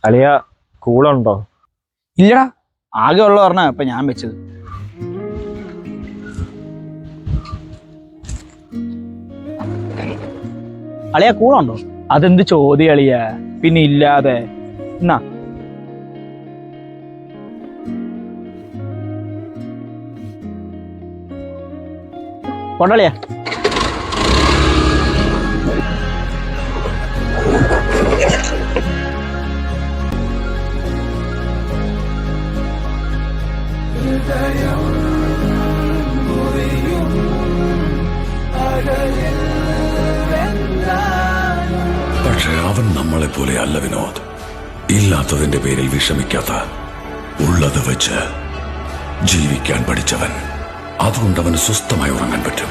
അളിയ കൂളുണ്ടോ? ഇല്ലടാ, ആകെ ഉള്ള പറഞ്ഞ ഇപ്പൊ ഞാൻ വെച്ചത്. അളിയ കൂളുണ്ടോ? അതെന്ത് ചോദ്യം അളിയ, പിന്നെ ഇല്ലാതെ. എന്നാ കൊണ്ടളിയ. പക്ഷെ അവൻ നമ്മളെ പോലെ അല്ല വിനോദ്. ഇല്ലാത്തതിന്റെ പേരിൽ വിഷമിക്കാത്ത, ഉള്ളത് വെച്ച് ജീവിക്കാൻ പഠിച്ചവൻ. അതുകൊണ്ട് അവന് സ്വസ്ഥമായി ഉറങ്ങാൻ പറ്റും.